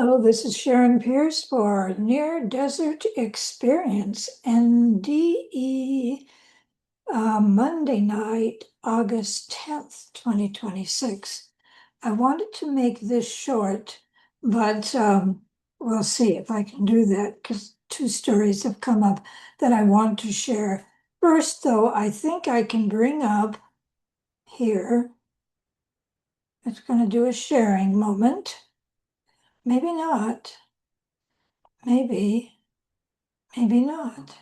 Hello, this is Sharon Pierce for Near Desert Experience, NDE, Monday night, August 10th, 2026. I wanted to make this short, but we'll see if I can do that because two stories have come up that I want to share. First, though, I think I can bring up here, it's going to do a sharing moment. Maybe not. Maybe. Maybe not.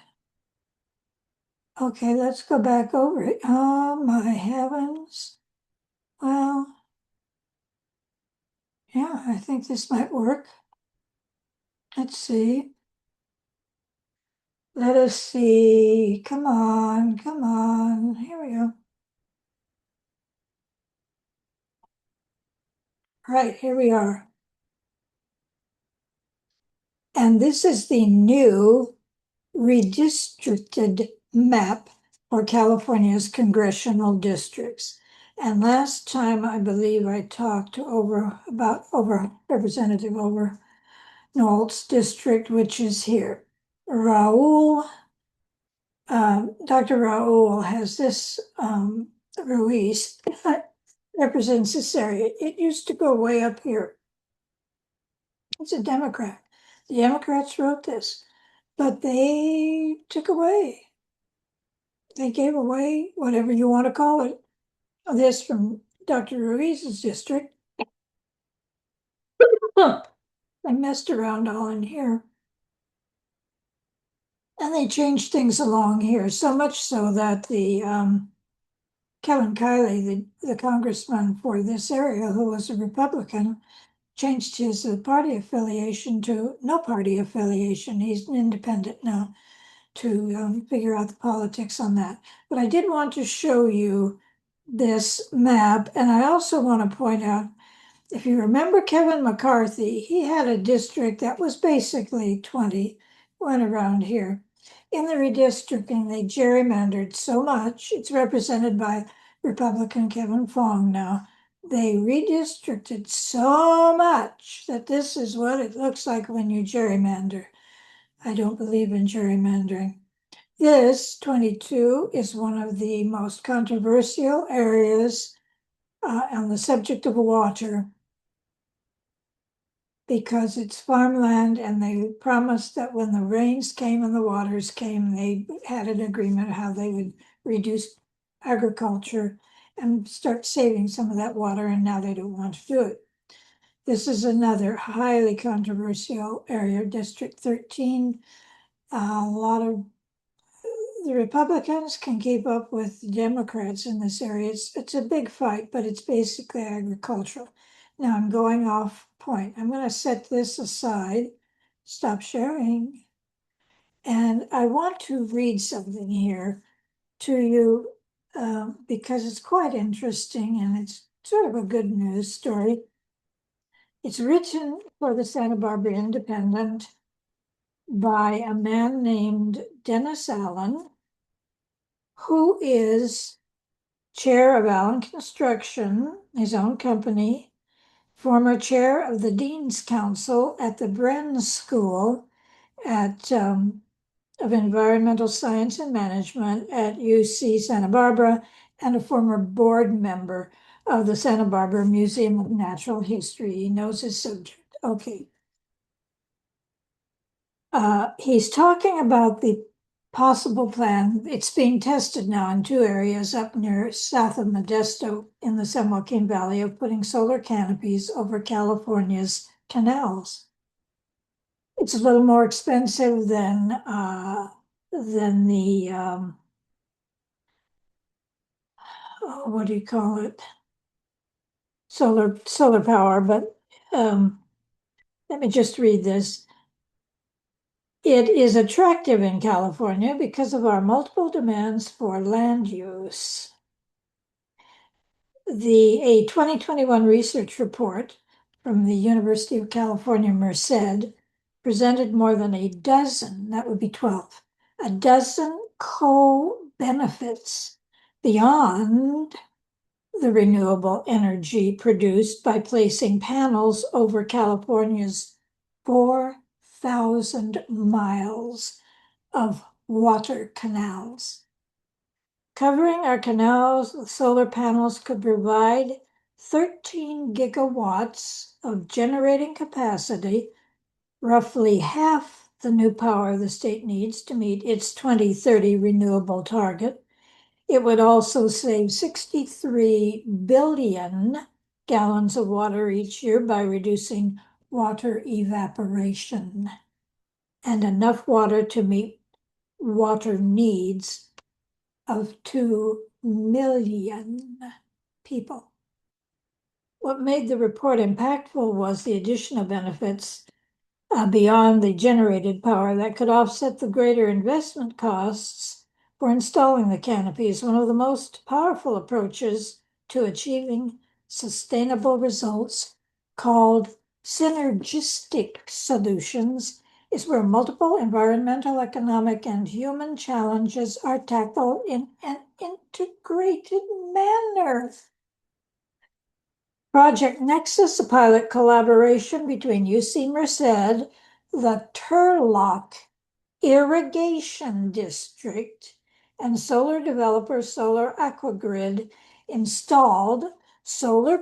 Okay, let's go back over it. Oh my heavens. Well, yeah, I think this might work. Let's see. Let us see. Come on, come on. Here we go. Right, here we are. And this is the new redistricted map for California's congressional districts. And last time, I believe I talked about Representative Knowles district, which is here. Dr. Raul has this Ruiz represents this area. It used to go way up here. It's a Democrat. The Democrats wrote this, but they took away. They gave away whatever you want to call it. This from Dr. Ruiz's district. They messed around all in here. And they changed things along here, so much so that the Kevin Kiley, the congressman for this area, who was a Republican, changed his party affiliation to no party affiliation. He's an independent now to figure out the politics on that. But I did want to show you this map, and I also want to point out, if you remember Kevin McCarthy, he had a district that was basically 20, went around here. In the redistricting, they gerrymandered so much. It's represented by Republican Kevin Fong now. They redistricted so much that this is what it looks like when you gerrymander. I don't believe in gerrymandering. This 22 is one of the most controversial areas on the subject of water, because it's farmland, and they promised that when the rains came and the waters came, they had an agreement how they would reduce agriculture and start saving some of that water, and now they don't want to do it. This is another highly controversial area, District 13. A lot of the Republicans can keep up with the Democrats in this area. It's a big fight, but it's basically agricultural. Now I'm going off point. I'm going to set this aside, stop sharing, and I want to read something here to you because it's quite interesting and it's sort of a good news story. It's written for the Santa Barbara Independent by a man named Dennis Allen, who is chair of Allen Construction, his own company, former chair of the Dean's Council at the Bren School of Environmental Science and Management at UC Santa Barbara, and a former board member of the Santa Barbara Museum of Natural History. He knows his subject. Okay. He's talking about the possible plan. It's being tested now in two areas up near south of Modesto in the San Joaquin Valley, of putting solar canopies over California's canals. It's a little more expensive than the what do you call it? Solar power, but let me just read this. It is attractive in California because of our multiple demands for land use. A 2021 research report from the University of California, Merced, presented more than a dozen, that would be 12, a dozen co-benefits beyond the renewable energy produced by placing panels over California's 4,000 miles of water canals. Covering our canals with solar panels could provide 13 gigawatts of generating capacity, roughly half the new power the state needs to meet its 2030 renewable target. It would also save 63 billion gallons of water each year by reducing water evaporation, and enough water to meet water needs of 2 million people. What made the report impactful was the additional benefits beyond the generated power that could offset the greater investment costs for installing the canopies. One of the most powerful approaches to achieving sustainable results, called synergistic solutions, is where multiple environmental, economic, and human challenges are tackled in an integrated manner. Project Nexus, a pilot collaboration between UC Merced, the Turlock Irrigation District, and solar developer Solar Aquagrid, installed solar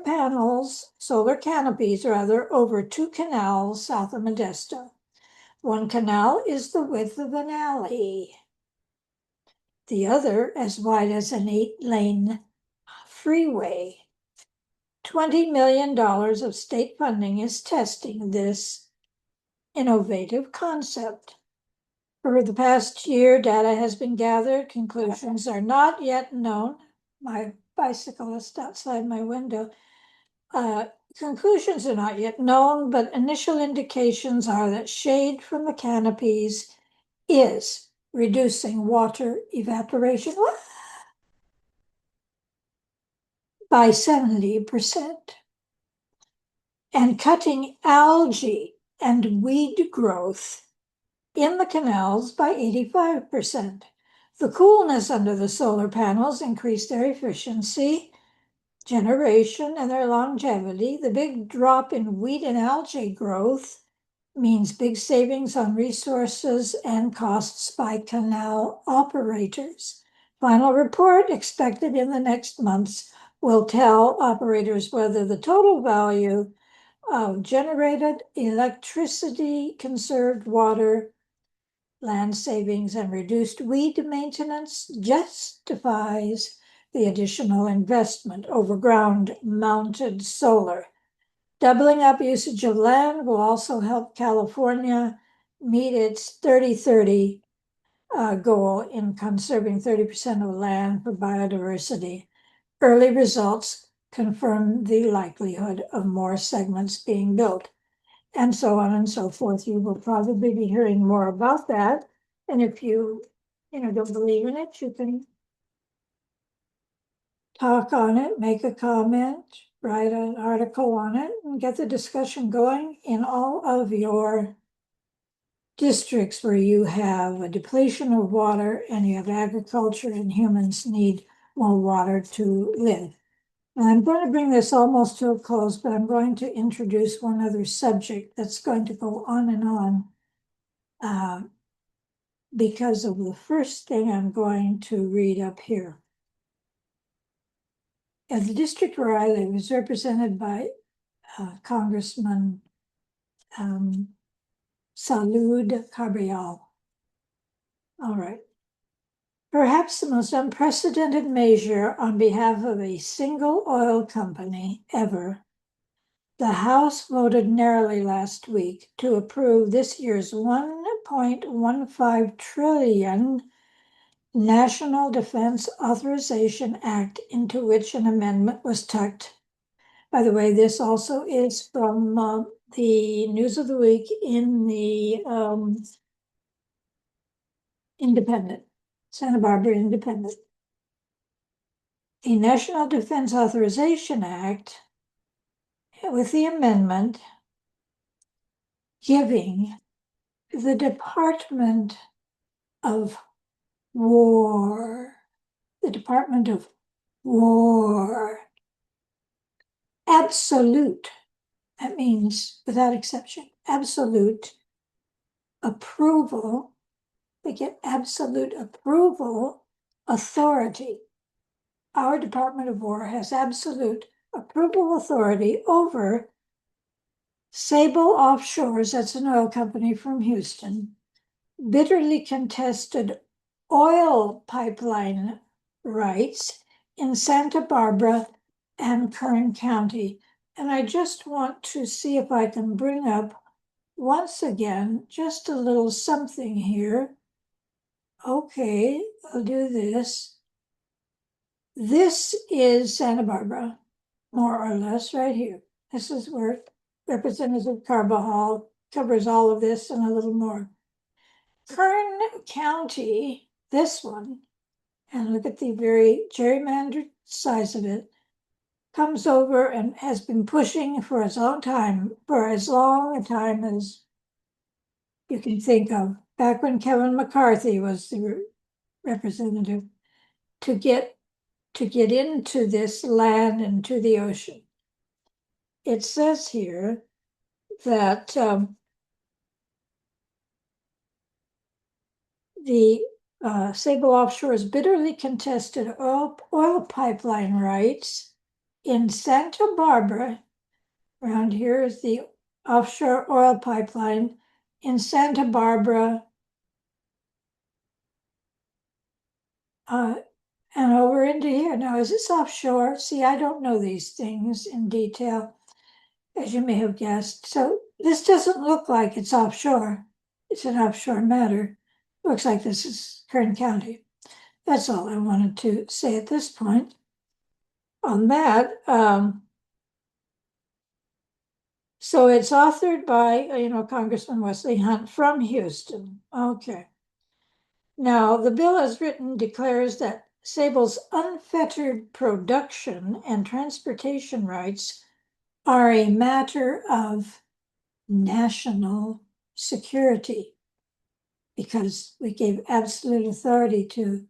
canopies over 2 canals south of Modesto. One canal is the width of an alley, the other as wide as an 8-lane freeway. $20 million of state funding is testing this innovative concept. Over the past year, data has been gathered. Conclusions are not yet known. My bicyclist outside my window. Conclusions are not yet known, but initial indications are that shade from the canopies is reducing water evaporation by 70%. And cutting algae and weed growth in the canals by 85%. The coolness under the solar panels increased their efficiency, generation, and their longevity. The big drop in weed and algae growth means big savings on resources and costs by canal operators. Final report expected in the next months will tell operators whether the total value of generated electricity, conserved water, land savings, and reduced weed maintenance justifies the additional investment over ground-mounted solar. Doubling up usage of land will also help California meet its 30-30 goal in conserving 30% of land for biodiversity. Early results confirm the likelihood of more segments being built, and so on and so forth. You will probably be hearing more about that. And if you don't believe in it, you can talk on it, make a comment, write an article on it, and get the discussion going in all of your districts where you have a depletion of water and you have agriculture and humans need more water to live. And I'm going to bring this almost to a close, but I'm going to introduce one other subject that's going to go on and on because of the first thing I'm going to read up here. And the district where I live is represented by Congressman Salud Cabrial. All right. Perhaps the most unprecedented measure on behalf of a single oil company ever, the House voted narrowly last week to approve this year's $1.15 trillion National Defense Authorization Act, into which an amendment was tucked. By the way, this also is from the News of the Week in the Independent, Santa Barbara Independent. A National Defense Authorization Act with the amendment giving the Department of War, absolute, that means without exception, absolute approval. They get absolute approval authority. Our Department of War has absolute approval authority over Sable Offshore, that's an oil company from Houston, bitterly contested oil pipeline rights in Santa Barbara and Kern County. And I just want to see if I can bring up once again just a little something here. Okay, I'll do this. This is Santa Barbara, more or less, right here. This is where Representative Carbajal covers all of this and a little more. Kern County, this one, and look at the very gerrymandered size of it, comes over and has been pushing for as long a time as you can think of, back when Kevin McCarthy was the representative, to get into this land and to the ocean. It says here that the Sable Offshore's bitterly contested oil pipeline rights in Santa Barbara. Around here is the offshore oil pipeline in Santa Barbara, and over into here. Now, is this offshore? See, I don't know these things in detail, as you may have guessed. So this doesn't look like it's offshore. It's an offshore matter. Looks like this is Kern County. That's all I wanted to say at this point on that. So it's authored by, Congressman Wesley Hunt from Houston. Okay. Now, the bill as written declares that Sable's unfettered production and transportation rights are a matter of national security, because we gave absolute authority to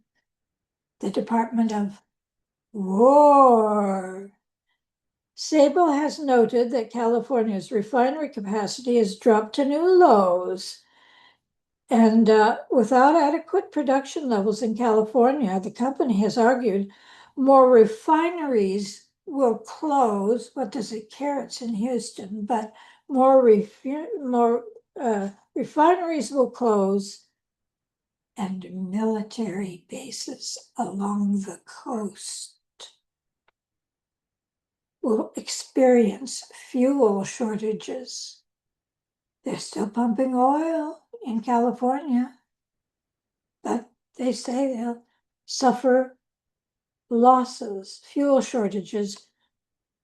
the Department of War. Sable has noted that California's refinery capacity has dropped to new lows. And without adequate production levels in California, the company has argued more refineries will close. What does it care? It's in Houston, but more refineries will close, and military bases along the coast will experience fuel shortages. They're still pumping oil in California, but they say they'll suffer losses, fuel shortages,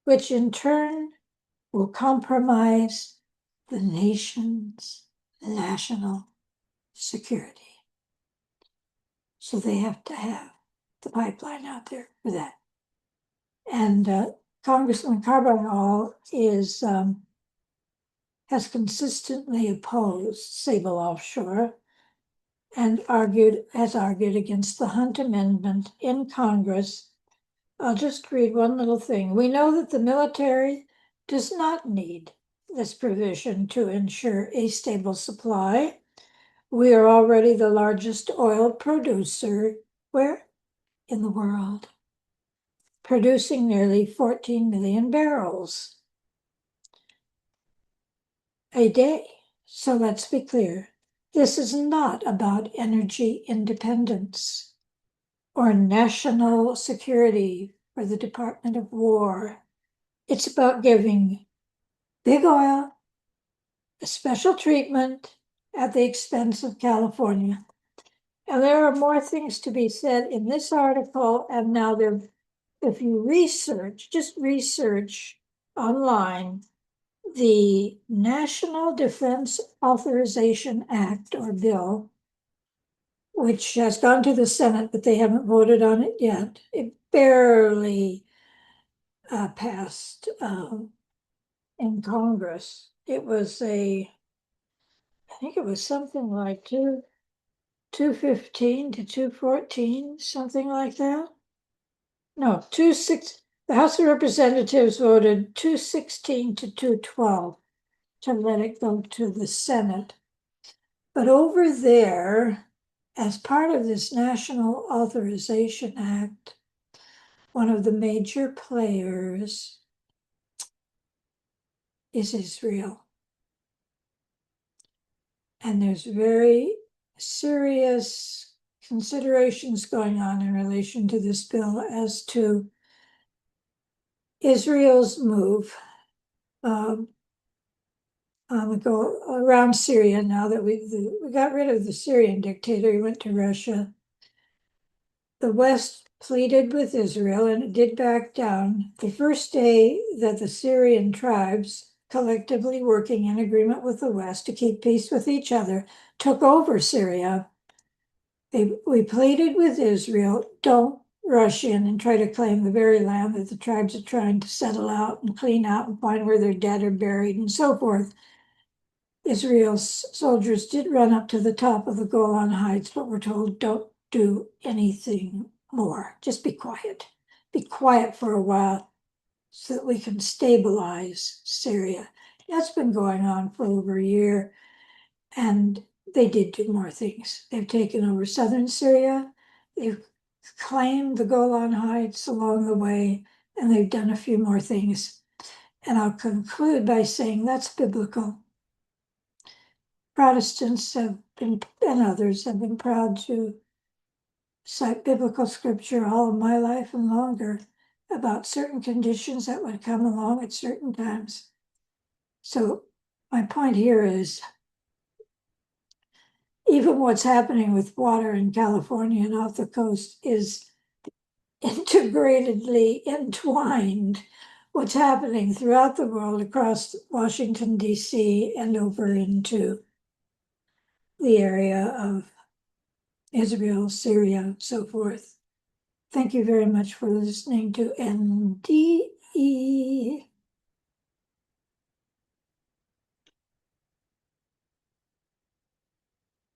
which in turn will compromise the nation's national security. So they have to have the pipeline out there for that. And Congressman Carbajal has consistently opposed Sable Offshore and has argued against the Hunt Amendment in Congress. I'll just read one little thing. We know that the military does not need this provision to ensure a stable supply. We are already the largest oil producer, where? In the world, producing nearly 14 million barrels a day. So let's be clear. This is not about energy independence or national security for the Department of War. It's about giving big oil a special treatment at the expense of California. And there are more things to be said in this article. And now if you just research online, the Natl Defense Authorization Act, or bill, which has gone to the Senate, but they haven't voted on it yet. It barely passed in Congress. It was I think it was something like 215 to 214, something like that. No, 26. The House of Representatives voted 216 to 212. to let it go to the Senate. But over there, as part of this National Authorization Act, one of the major players is Israel. And there's very serious considerations going on in relation to this bill as to Israel's move go around Syria. Now that we got rid of the Syrian dictator, he went to Russia. The West pleaded with Israel, and it did back down. The first day that the Syrian tribes, collectively working in agreement with the West to keep peace with each other, took over Syria, we pleaded with Israel, don't rush in and try to claim the very land that the tribes are trying to settle out and clean out and find where their dead are buried and so forth. Israel's soldiers did run up to the top of the Golan Heights, but were told, don't do anything more. Just be quiet. Be quiet for a while so that we can stabilize Syria. That's been going on for over a year, and they did do more things. They've taken over southern Syria. They've claimed the Golan Heights along the way, and they've done a few more things. And I'll conclude by saying that's biblical. Protestants have been, and others have been proud to cite biblical scripture all of my life and longer about certain conditions that would come along at certain times. So my point here is, even what's happening with water in California and off the coast is integratedly entwined what's happening throughout the world, across Washington, D.C., and over into the area of Israel, Syria, so forth. Thank you very much for listening to NDE.